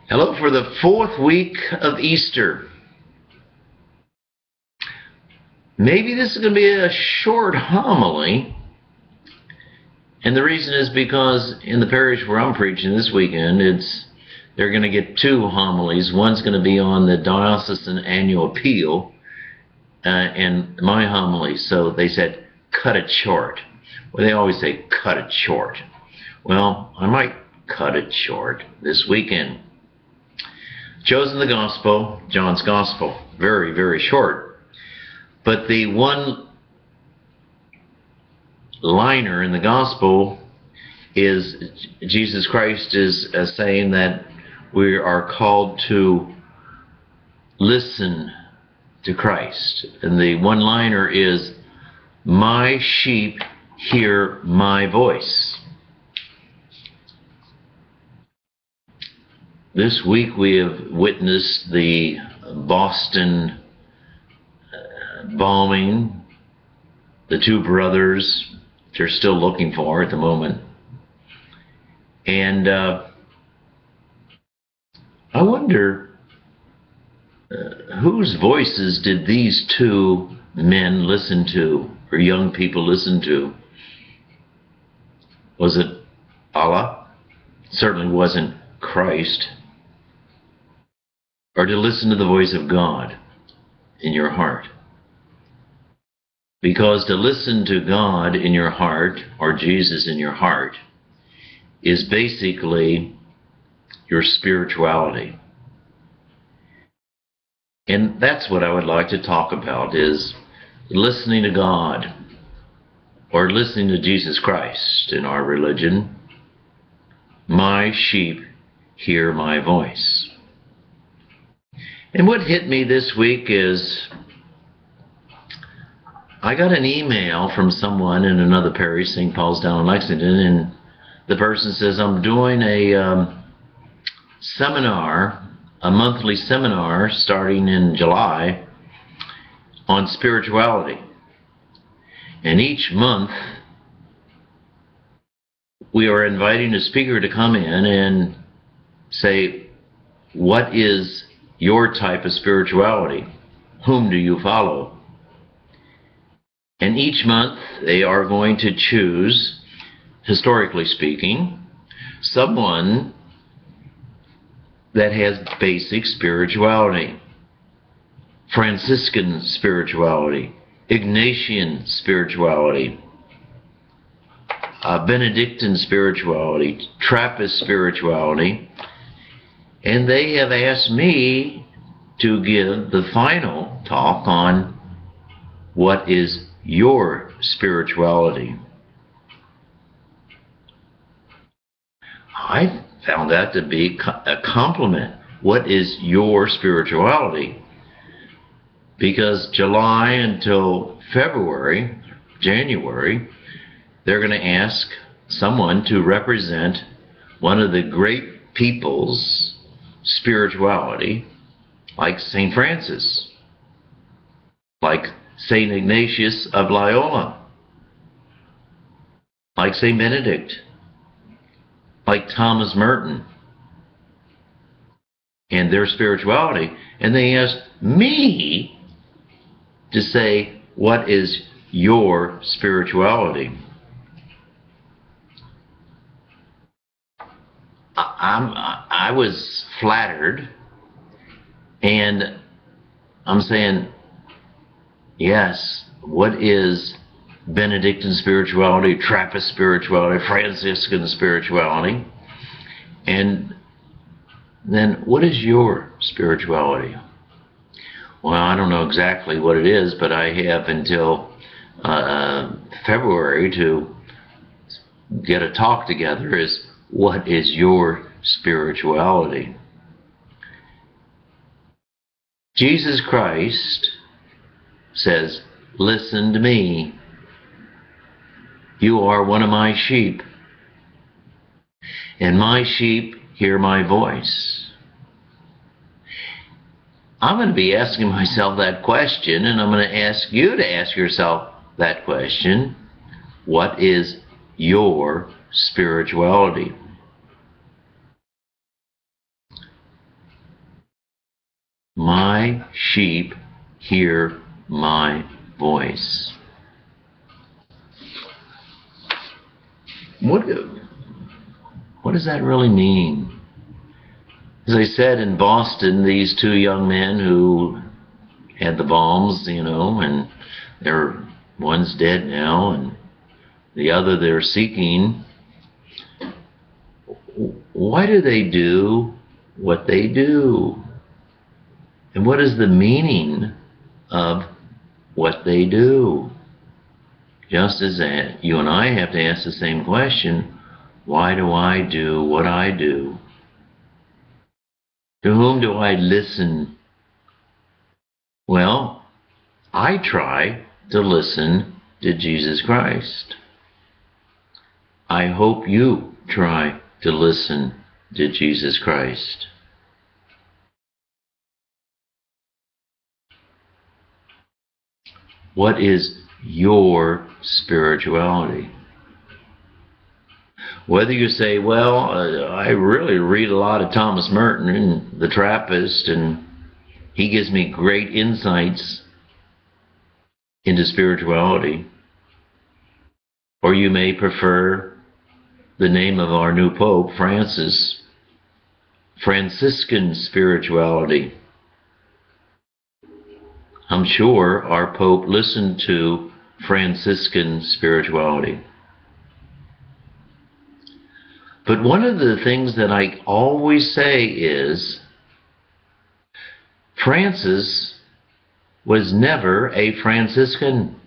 Hello for the fourth week of Easter. Maybe this is going to be a short homily, and the reason is because in the parish where I'm preaching this weekend, they're going to get two homilies. One's going to be on the diocesan annual appeal and my homily. So they said, cut it short. Well, they always say, cut it short. Well, I might cut it short this weekend. Chosen the Gospel, John's Gospel, very, very short. But the one liner in the Gospel is Jesus Christ is saying that we are called to listen to Christ. And the one liner is, my sheep hear my voice. This week we have witnessed the Boston bombing, the two brothers they're still looking for at the moment. And I wonder whose voices did these two men listen to, or young people listen to? Was it Allah? It certainly wasn't Christ. Or to listen to the voice of God in your heart. Because to listen to God in your heart, or Jesus in your heart, is basically your spirituality. And that's what I would like to talk about, is listening to God, or listening to Jesus Christ in our religion. My sheep hear my voice. And what hit me this week is I got an email from someone in another parish, St. Paul's down in Lexington, and the person says, I'm doing a seminar, a monthly seminar starting in July on spirituality. And each month we are inviting a speaker to come in and say, what is your type of spirituality? Whom do you follow? And each month they are going to choose, historically speaking, someone that has basic spirituality. Franciscan spirituality, Ignatian spirituality, Benedictine spirituality, Trappist spirituality. And they have asked me to give the final talk on what is your spirituality. I found that to be a compliment. What is your spirituality? Because July until February, January, they're going to ask someone to represent one of the great people's spirituality, like St. Francis, like St. Ignatius of Loyola, like St. Benedict, like Thomas Merton, and their spirituality. And they asked me to say, what is your spirituality? I was flattered, and I'm saying, yes, what is Benedictine spirituality, Trappist spirituality, Franciscan spirituality? And then what is your spirituality? Well, I don't know exactly what it is, but I have until February to get a talk together. Is what is your spirituality? Jesus Christ says, listen to me. You are one of my sheep, and my sheep hear my voice. I'm going to be asking myself that question, and I'm going to ask you to ask yourself that question. What is your spirituality? My sheep hear my voice. What does that really mean? As I said, in Boston, these two young men who had the bombs, and one's dead now, and the other they're seeking. Why do they do what they do? And what is the meaning of what they do? Just as that, you and I have to ask the same question: why do I do what I do? To whom do I listen? Well, I try to listen to Jesus Christ. I hope you try to listen to Jesus Christ. What is your spirituality? Whether you say, well, I really read a lot of Thomas Merton and The Trappist, and he gives me great insights into spirituality. Or you may prefer the name of our new Pope, Francis, Franciscan spirituality. I'm sure our Pope listened to Franciscan spirituality. But one of the things that I always say is, Francis was never a Franciscan.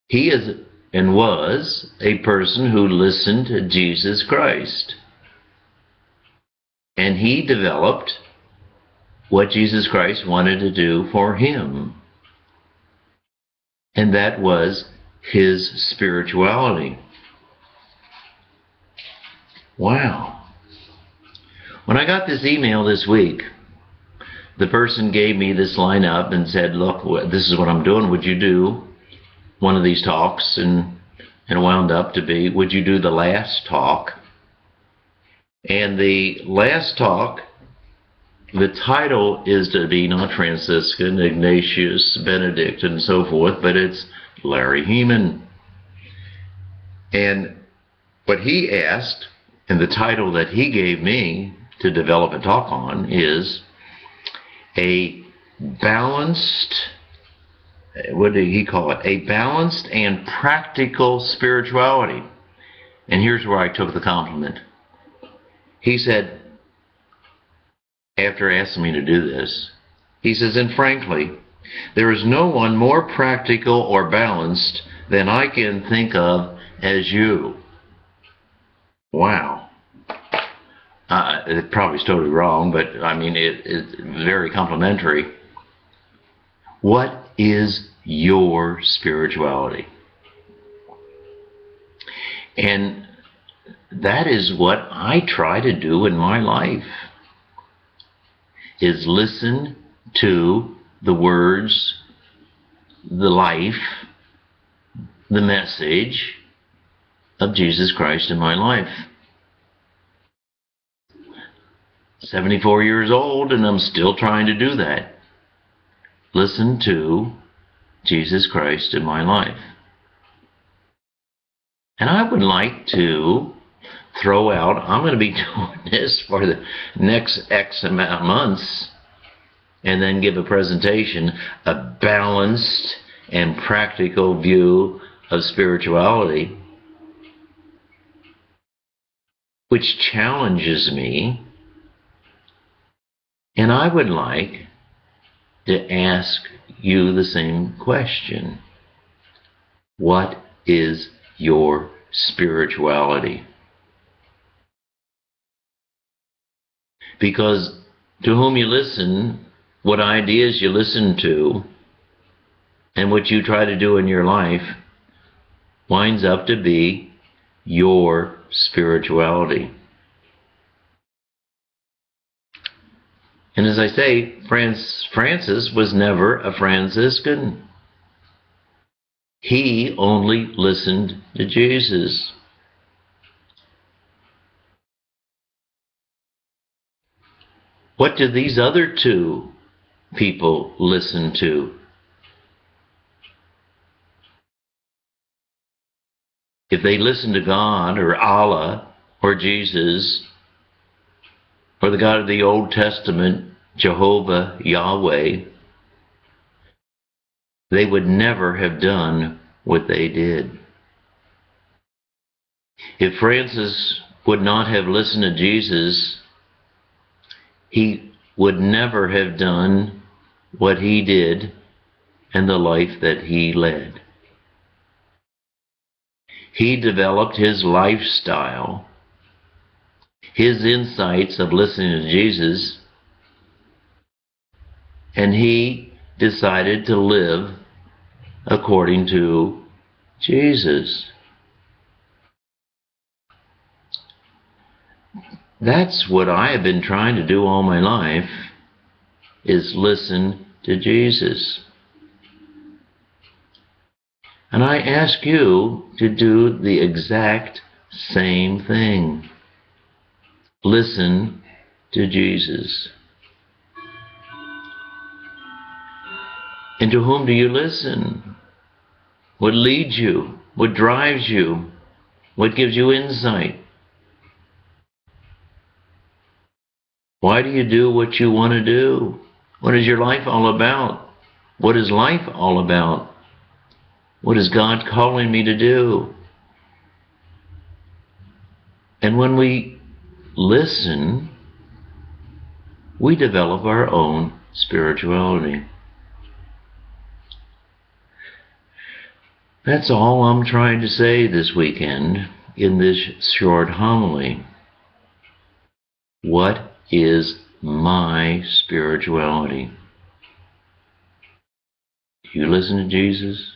He is and was a person who listened to Jesus Christ. And he developed what Jesus Christ wanted to do for him. And that was his spirituality. Wow. When I got this email this week, the person gave me this lineup and said, look, this is what I'm doing. Would you do one of these talks? And it wound up to be, would you do the last talk? And the last talk, the title is to be not Franciscan, Ignatius, Benedict, and so forth, but it's Larry Heeman. And what he asked, and the title that he gave me to develop a talk on, is a balanced, what did he call it? A balanced and practical spirituality. And here's where I took the compliment. He said, after asking me to do this, he says, and frankly, there is no one more practical or balanced than I can think of as you. Wow. It probably is totally wrong, but I mean, it's very complimentary. What is your spirituality? And that is what I try to do in my life, is listen to the words, the life, the message of Jesus Christ in my life. 74 years old, and I'm still trying to do that. Listen to Jesus Christ in my life. And I would like to throw out, I'm going to be doing this for the next X amount of months, and then give a presentation, a balanced and practical view of spirituality, which challenges me. And I would like to ask you the same question. What is your spirituality? Because to whom you listen, what ideas you listen to, and what you try to do in your life winds up to be your spirituality. And as I say, Francis was never a Franciscan. He only listened to Jesus. What do these other two people listen to? If they listen to God or Allah or Jesus or the God of the Old Testament, Jehovah, Yahweh, they would never have done what they did. If Francis would not have listened to Jesus, he would never have done what he did and the life that he led. He developed his lifestyle, his insights of listening to Jesus, and he decided to live according to Jesus. That's what I have been trying to do all my life, is listen to Jesus. And I ask you to do the exact same thing. Listen to Jesus. And to whom do you listen? What leads you? What drives you? What gives you insight? Why do you do what you want to do? What is your life all about? What is life all about? What is God calling me to do? And when we listen, we develop our own spirituality. That's all I'm trying to say this weekend in this short homily. What is my spirituality? Do you listen to Jesus?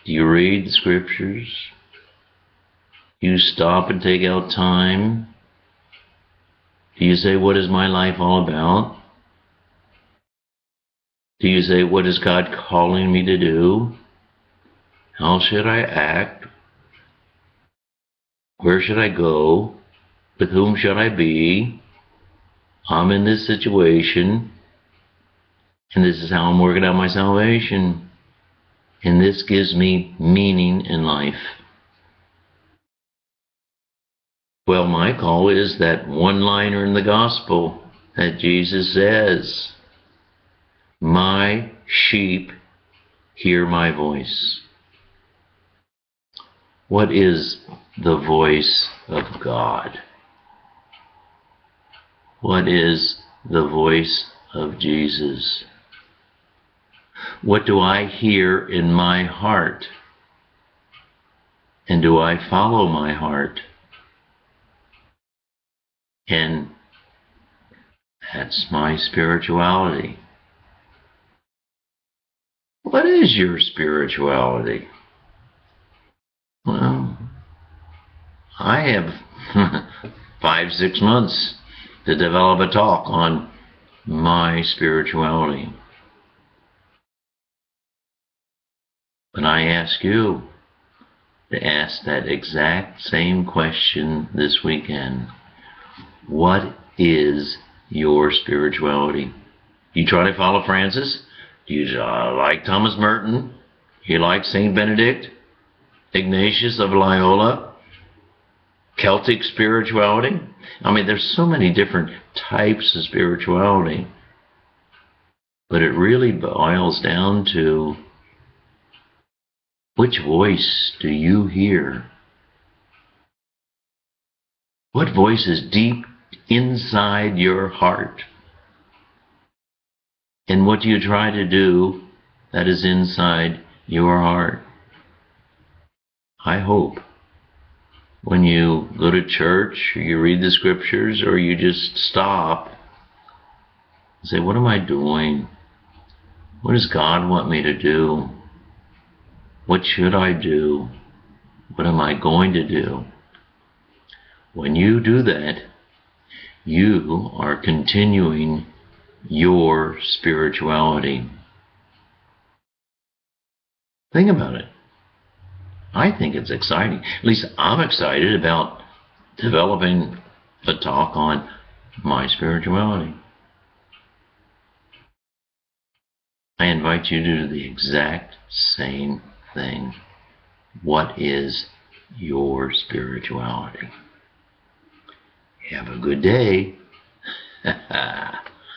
Do you read the scriptures? Do you stop and take out time? Do you say, what is my life all about? Do you say, what is God calling me to do? How should I act? Where should I go? With whom should I be? I'm in this situation, and this is how I'm working out my salvation. And this gives me meaning in life. Well, my call is that one-liner in the gospel that Jesus says, my sheep hear my voice. What is the voice of God? What is the voice of Jesus? What do I hear in my heart? And do I follow my heart? And that's my spirituality. What is your spirituality? Well, I have 5-6 months to develop a talk on my spirituality. But I ask you to ask that exact same question this weekend. What is your spirituality? Do you try to follow Francis? Do you like Thomas Merton? Do you like St. Benedict? Ignatius of Loyola? Celtic spirituality? I mean, there's so many different types of spirituality. But it really boils down to, which voice do you hear? What voice is deep inside your heart? And what do you try to do that is inside your heart? I hope when you go to church, or you read the scriptures, or you just stop and say, what am I doing? What does God want me to do? What should I do? What am I going to do? When you do that, you are continuing your spirituality. Think about it. I think it's exciting. At least I'm excited about developing a talk on my spirituality. I invite you to do the exact same thing. What is your spirituality? Have a good day.